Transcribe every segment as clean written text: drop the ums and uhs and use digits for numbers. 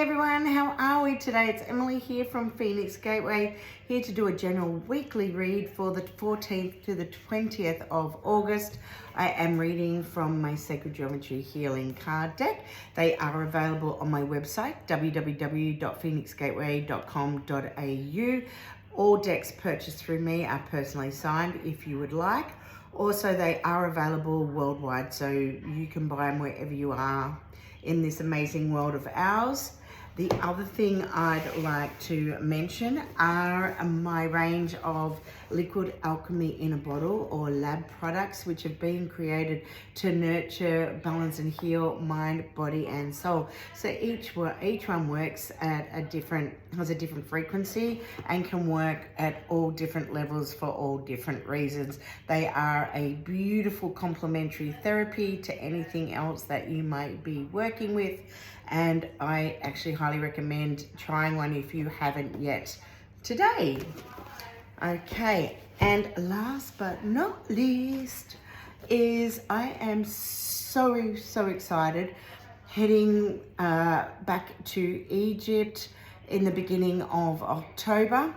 everyone, how are we today? It's Emily here from Phoenix Gateway, here to do a general weekly read for the 14th to the 20th of August. I am reading from my Sacred Geometry Healing card deck. They are available on my website, www.phoenixgateway.com.au. All decks purchased through me are personally signed if you would like. Also, they are available worldwide, so you can buy them wherever you are in this amazing world of ours. The other thing I'd like to mention are my range of liquid alchemy in a bottle or lab products which have been created to nurture, balance and heal mind, body and soul. So each one works at has a different frequency and can work at all different levels for all different reasons. They are a beautiful complementary therapy to anything else that you might be working with, and I actually highly recommend trying one if you haven't yet today. Okay, and last but not least is I am so excited heading back to Egypt in the beginning of October.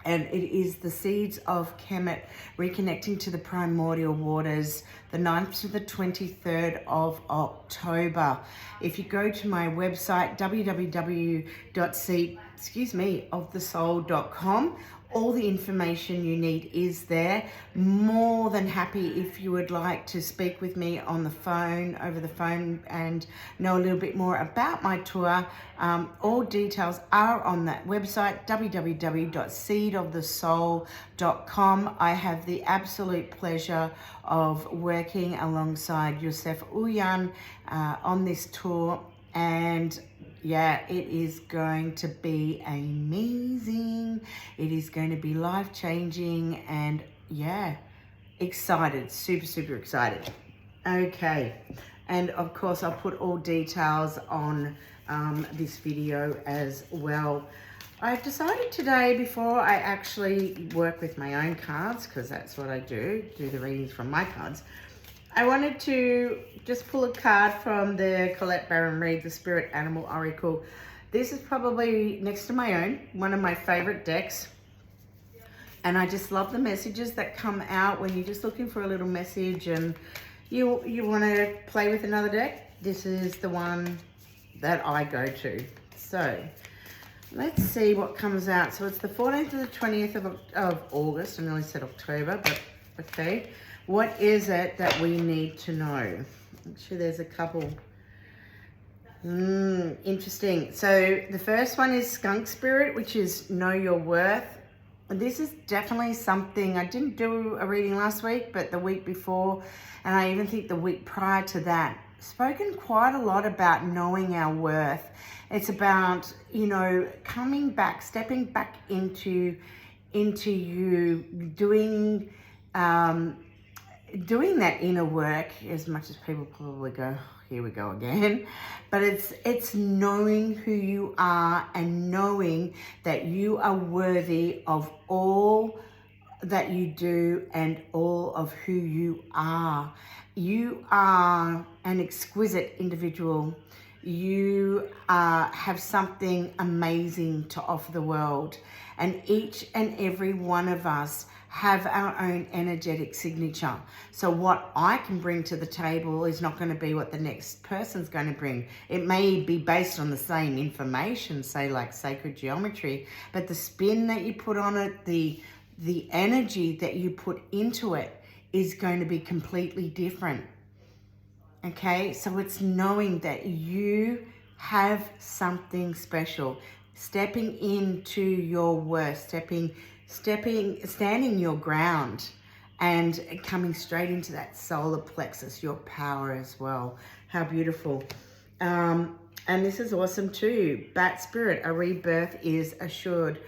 And it is the seeds of Kemet reconnecting to the primordial waters, the 9th to the 23rd of October. If you go to my website, www.seedofthesoul.com, all the information you need is there. More than happy if you would like to speak with me on the phone, over the phone, and know a little bit more about my tour. All details are on that website, www.seedofthesoul.com. I have the absolute pleasure of working alongside Yosef Uyan on this tour, and yeah, it is going to be amazing. It is going to be life-changing, and yeah, excited, super excited. Okay, and of course I'll put all details on this video as well. I've decided today, before I actually work with my own cards, because that's what I do the readings from my cards, I wanted to just pull a card from the Colette Baron Reid, the Spirit Animal Oracle. This is probably, next to my own, one of my favorite decks. And I just love the messages that come out when you're just looking for a little message and you want to play with another deck. This is the one that I go to. So let's see what comes out. So it's the 14th to the 20th of August. I nearly said October, but okay. What is it that we need to know? Actually, there's a couple. Interesting. So the first one is Skunk Spirit, which is Know Your Worth. This is definitely something, I didn't do a reading last week, but the week before, and I even think the week prior to that, spoken quite a lot about knowing our worth. It's about, you know, coming back, stepping back into you, doing that inner work, as much as people probably go, oh, here we go again. But it's knowing who you are and knowing that you are worthy of all that you do and all of who you are. You are an exquisite individual. You have something amazing to offer the world. And each and every one of us have our own energetic signature. So what I can bring to the table is not going to be what the next person's going to bring. It may be based on the same information, say like sacred geometry, but the spin that you put on it, the energy that you put into it is going to be completely different. Okay, so it's knowing that you have something special, stepping into your worth, standing your ground and coming straight into that solar plexus, your power as well. How beautiful. And this is awesome too. Bat Spirit, a rebirth is assured.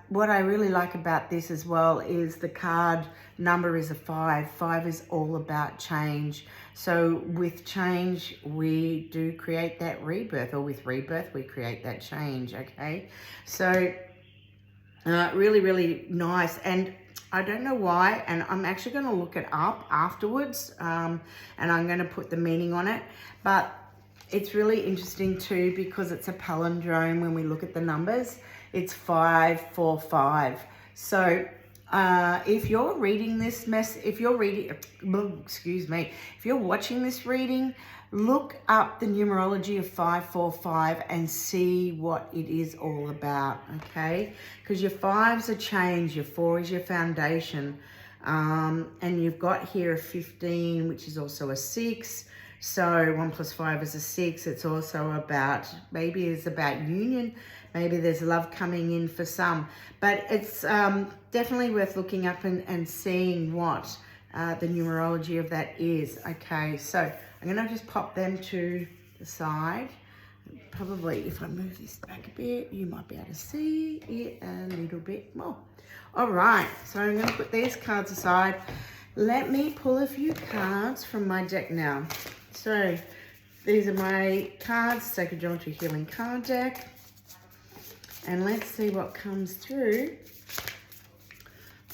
What I really like about this as well is the card number is a 5. 5 is all about change. So with change, we do create that rebirth, or with rebirth, we create that change, okay? So really nice. And I don't know why, and I'm actually going to look it up afterwards, and I'm going to put the meaning on it. But it's really interesting too because it's a palindrome when we look at the numbers. It's 545. So if you're reading this if you're watching this reading, look up the numerology of 545 and see what it is all about, okay? Because your 5's a change, your 4 is your foundation. And you've got here a 15, which is also a 6. So 1 plus 5 is a 6. It's also about, maybe it's about union. Maybe there's love coming in for some. But it's definitely worth looking up and seeing what the numerology of that is. Okay, so I'm going to just pop them to the side. Probably if I move this back a bit, you might be able to see it a little bit more. All right, so I'm going to put these cards aside. Let me pull a few cards from my deck now. So these are my cards, Sacred Geometry Healing card deck. And let's see what comes through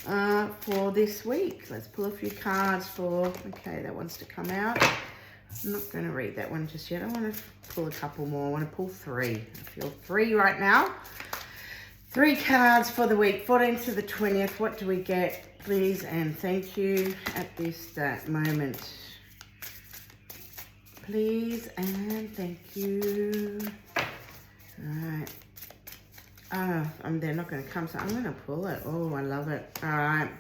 for this week. Let's pull a few cards for, okay, that wants to come out. I'm not going to read that one just yet. I want to pull a couple more. I want to pull 3. I feel 3 right now. 3 cards for the week, 14th to the 20th. What do we get, please? And thank you at this moment. Please and thank you. All right. Oh, they're not going to come, so I'm going to pull it. Oh, I love it. All right.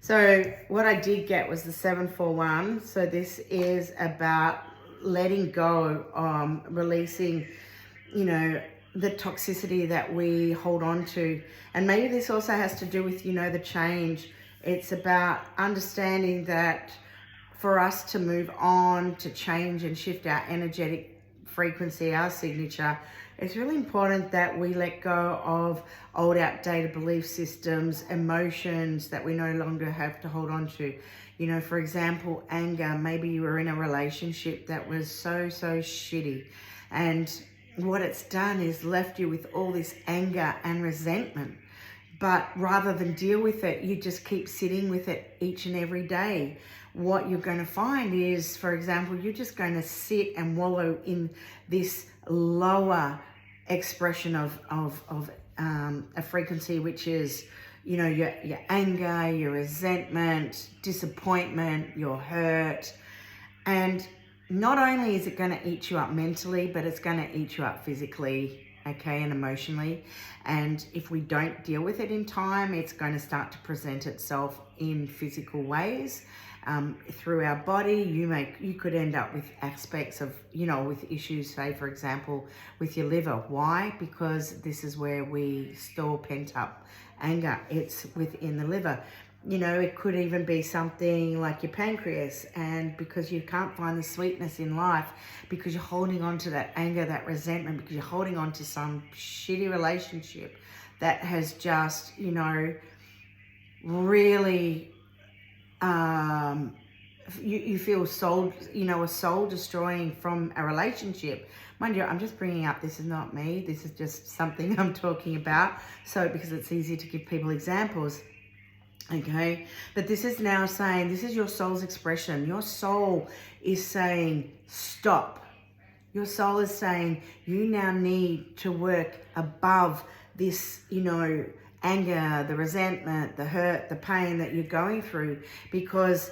So what I did get was the 741. So this is about letting go, releasing, you know, the toxicity that we hold on to. And maybe this also has to do with, you know, the change. It's about understanding that for us to move on, to change and shift our energetic frequency, our signature, it's really important that we let go of old outdated belief systems, emotions that we no longer have to hold on to. You know, for example, anger. Maybe you were in a relationship that was so shitty, and what it's done is left you with all this anger and resentment. But rather than deal with it, you just keep sitting with it each and every day. What you're going to find is, for example, you're just going to sit and wallow in this lower expression of a frequency, which is, you know, your anger, your resentment, disappointment, your hurt. And not only is it going to eat you up mentally, but it's going to eat you up physically, okay, and emotionally. And if we don't deal with it in time, it's going to start to present itself in physical ways. Through our body, you could end up with aspects of, you know, with issues, say, for example, with your liver. Why? Because this is where we store pent up anger. It's within the liver. You know, it could even be something like your pancreas, and because you can't find the sweetness in life, because you're holding on to that anger, that resentment, because you're holding on to some shitty relationship that has just, you know, really, you feel soul, you know, a soul destroying from a relationship. Mind you, I'm just bringing up, this is not me, this is just something I'm talking about. So, because it's easy to give people examples. Okay, but this is now saying, this is your soul's expression. Your soul is saying, stop. Your soul is saying, you now need to work above this, you know, anger, the resentment, the hurt, the pain that you're going through. Because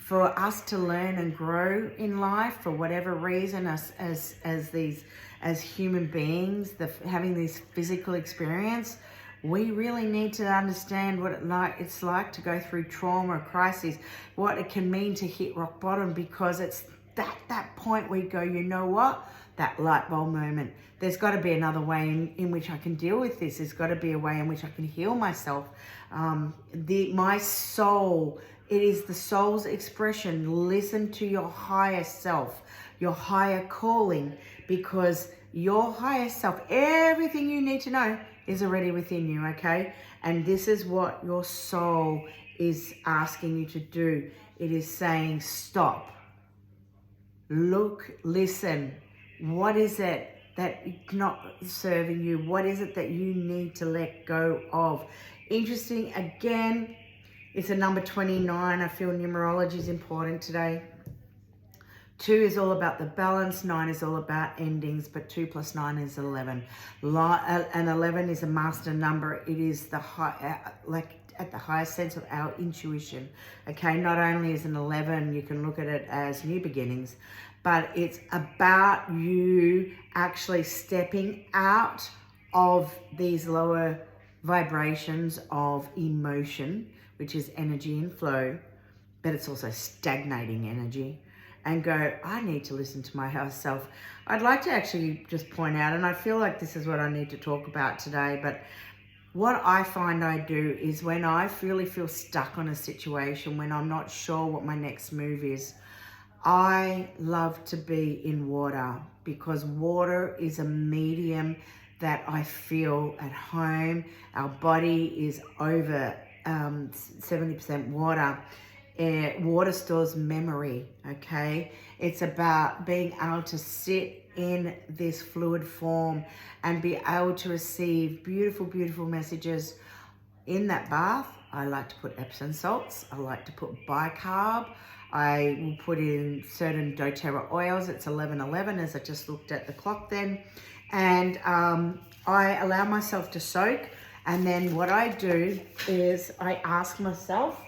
for us to learn and grow in life, for whatever reason, as human beings, having this physical experience, we really need to understand what it's like to go through trauma or crisis, what it can mean to hit rock bottom, because it's that point where you go, you know what? That light bulb moment. There's got to be another way in which I can deal with this. There's got to be a way in which I can heal myself. My soul, it is the soul's expression. Listen to your higher self, your higher calling, because your higher self, everything you need to know is already within you, okay? And this is what your soul is asking you to do. It is saying, stop, look, listen. What is it that is not serving you? What is it that you need to let go of? Interesting, again, it's a number 29. I feel numerology is important today. 2 is all about the balance, 9 is all about endings, but 2 plus 9 is 11. And 11 is a master number. It is the high, like at the highest sense of our intuition. Okay, not only is an 11, you can look at it as new beginnings, but it's about you actually stepping out of these lower vibrations of emotion, which is energy and flow, but it's also stagnating energy, and go, I need to listen to my higher self. I'd like to actually just point out, and I feel like this is what I need to talk about today, but what I find I do is when I really feel stuck on a situation, when I'm not sure what my next move is, I love to be in water, because water is a medium that I feel at home. Our body is over 70% water. Water stores memory, okay? It's about being able to sit in this fluid form and be able to receive beautiful, beautiful messages in that bath. I like to put Epsom salts. I like to put bicarb. I will put in certain doTERRA oils. It's 11:11 as I just looked at the clock then. And I allow myself to soak. And then what I do is I ask myself,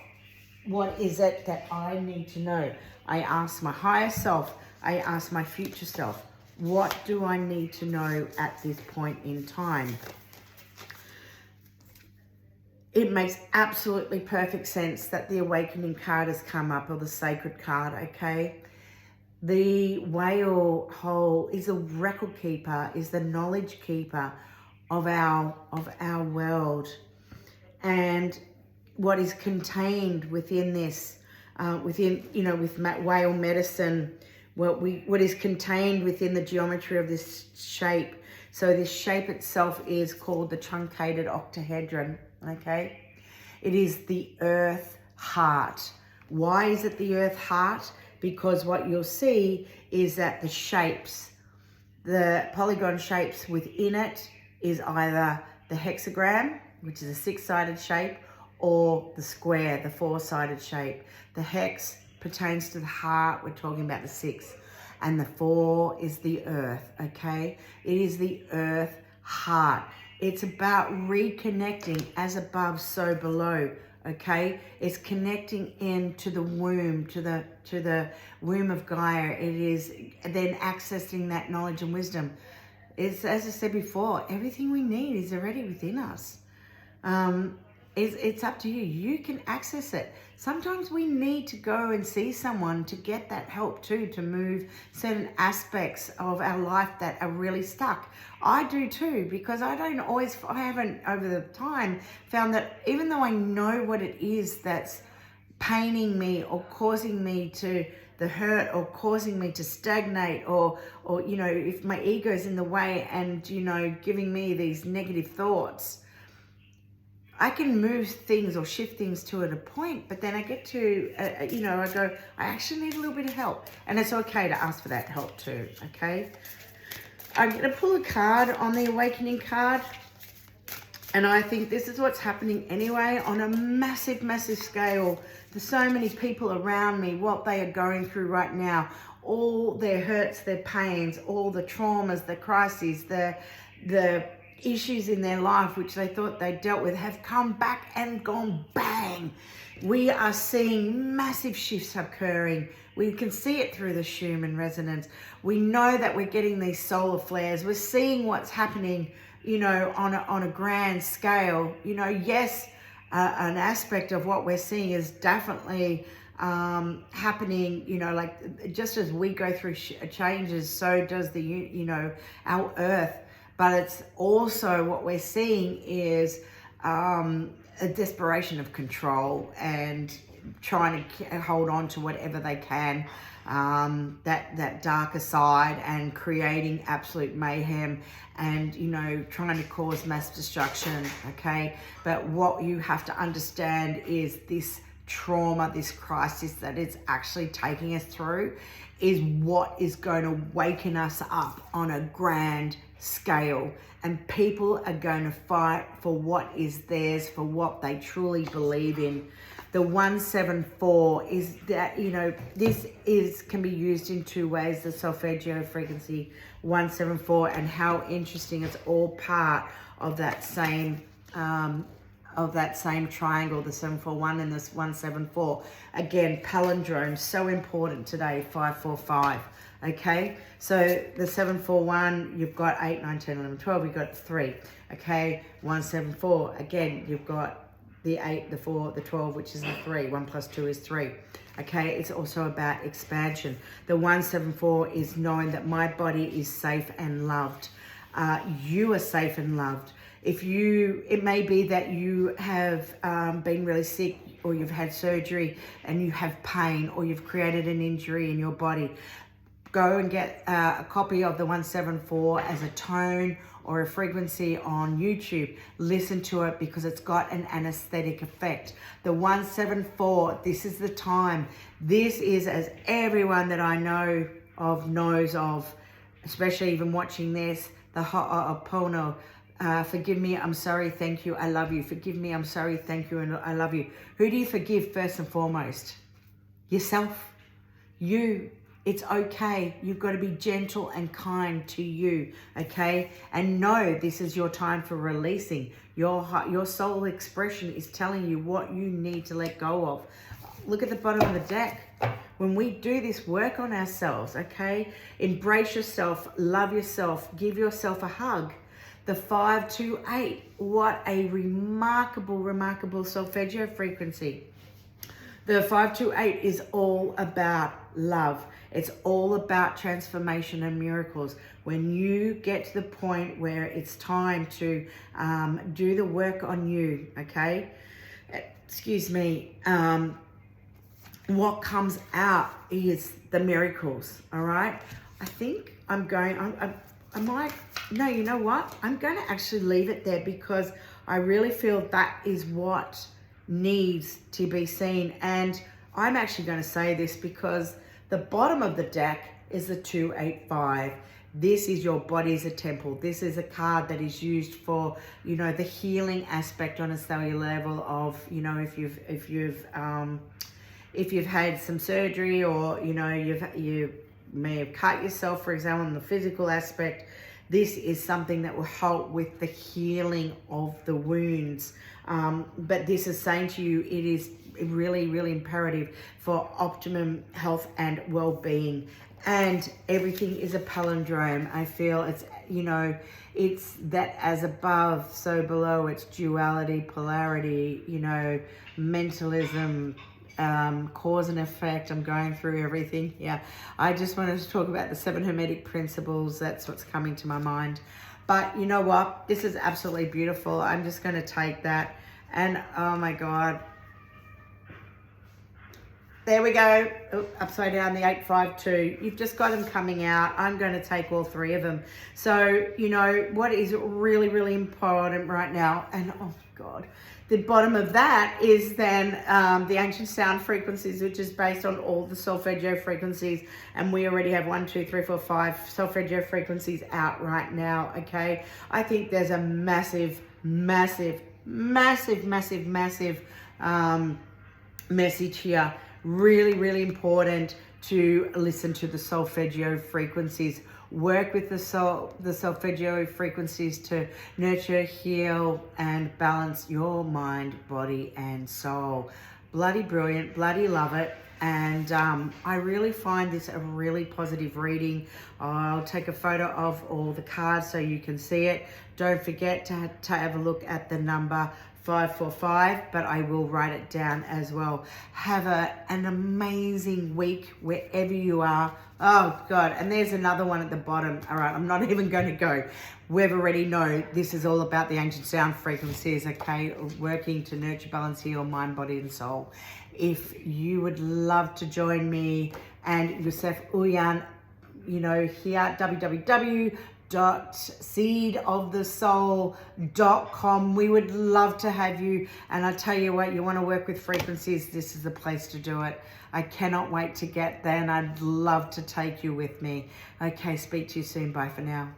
what is it that I need to know? I ask my higher self. I ask my future self. What do I need to know at this point in time? It makes absolutely perfect sense that the awakening card has come up, or the sacred card, okay? The whale hole is a record keeper, is the knowledge keeper of our world. And what is contained within this, with whale medicine, what is contained within the geometry of this shape. So this shape itself is called the truncated octahedron, okay? It is the earth heart. Why is it the earth heart? Because what you'll see is that the shapes, the polygon shapes within it is either the hexagram, which is a 6-sided shape, or the square, the 4-sided shape. The hex pertains to the heart. We're talking about the 6. And the 4 is the earth, okay? It is the earth heart. It's about reconnecting as above, so below, okay? It's connecting into the womb, to the womb of Gaia. It is then accessing that knowledge and wisdom. It's, as I said before, everything we need is already within us. It's up to you. You can access it. Sometimes we need to go and see someone to get that help too, to move certain aspects of our life that are really stuck. I do too, because I haven't over the time found that even though I know what it is that's paining me or causing me to the hurt or causing me to stagnate, or if my ego's in the way and giving me these negative thoughts, I can move things or shift things to at a point, but then I get to, I go, I actually need a little bit of help. And it's okay to ask for that help too, okay? I'm going to pull a card on the awakening card. And I think this is what's happening anyway on a massive, massive scale. There's so many people around me, what they are going through right now, all their hurts, their pains, all the traumas, the crises, the issues in their life which they thought they dealt with have come back and gone bang. We are seeing massive shifts occurring. We can see it through the Schumann resonance. We know that we're getting these solar flares. We're seeing what's happening, on a grand scale. Yes, an aspect of what we're seeing is definitely happening, like just as we go through changes, so does our earth. But it's also what we're seeing is a desperation of control and trying to hold on to whatever they can, that darker side, and creating absolute mayhem and, trying to cause mass destruction, okay? But what you have to understand is this trauma, this crisis that it's actually taking us through is what is going to waken us up on a grand scale, and people are going to fight for what is theirs, for what they truly believe in. The 174 is that, you know, can be used in two ways, the solfeggio frequency 174, and how interesting, it's all part of that same triangle, the 741 and this 174. Again, palindrome, so important today, 545. Okay, so the 741, you've got 8, 9, 10, 11, 12, you've got 3. Okay, 174, again, you've got the 8, the 4, the 12, which is the 3. 1 plus 2 is 3. Okay, it's also about expansion. The 174 is knowing that my body is safe and loved. You are safe and loved. It may be that you have been really sick, or you've had surgery and you have pain, or you've created an injury in your body. Go and get a copy of the 174 as a tone or a frequency on YouTube. Listen to it, because it's got an anesthetic effect. The 174, this is the time. This is, as everyone that I know of knows of, especially even watching this, the Ho'oponopono. Forgive me, I'm sorry, thank you, I love you. Forgive me, I'm sorry, thank you, and I love you. Who do you forgive first and foremost? Yourself. You. It's okay. You've got to be gentle and kind to you, okay? And know this is your time for releasing. Your soul expression is telling you what you need to let go of. Look at the bottom of the deck. When we do this work on ourselves, okay? Embrace yourself, love yourself, give yourself a hug. The 528, what a remarkable, remarkable solfeggio frequency. The 528 is all about love. It's all about transformation and miracles. When you get to the point where it's time to do the work on you, okay? Excuse me. What comes out is the miracles, all right? I think I'm going, no, you know what? I'm going to actually leave it there, because I really feel that is what needs to be seen. And I'm actually going to say this because the bottom of the deck is the 285. This is your body as a temple. This is a card that is used for, you know, the healing aspect on a cellular level of, you know, if you've had some surgery, or, you know, you may have cut yourself, for example, in the physical aspect. This is something that will help with the healing of the wounds. But this is saying to you, it is really, really imperative for optimum health and well-being. And everything is a palindrome. I feel it's, you know, it's that as above, so below. It's duality, polarity, you know, mentalism, cause and effect. I'm going through everything here. I just wanted to talk about the 7 Hermetic principles. That's what's coming to my mind. But you know what? This is absolutely beautiful. I'm just going to take that, and oh my God. There we go. Oh, upside down, the 852. You've just got them coming out. I'm going to take all 3 of them. So, you know, what is really, really important right now, and oh God, the bottom of that is then the ancient sound frequencies, which is based on all the solfeggio frequencies. And we already have 1, 2, 3, 4, 5 solfeggio frequencies out right now, okay? I think there's a massive, massive, massive, massive, massive message here. Really, really important to listen to the solfeggio frequencies. Work with the solfeggio frequencies to nurture, heal, and balance your mind, body, and soul. Bloody brilliant, bloody love it. And I really find this a really positive reading. I'll take a photo of all the cards so you can see it. Don't forget to have a look at the number 545, but I will write it down as well. Have an amazing week wherever you are. Oh God, and there's another one at the bottom. All right, I'm not even going to go. We've already know this is all about the ancient sound frequencies, okay? Working to nurture, balance, heal mind, body, and soul. If you would love to join me and Yosef Uyan, you know, here, www.seedofthesoul.com. We would love to have you. And I tell you what, you want to work with frequencies, this is the place to do it. I cannot wait to get there, and I'd love to take you with me. Okay, speak to you soon. Bye for now.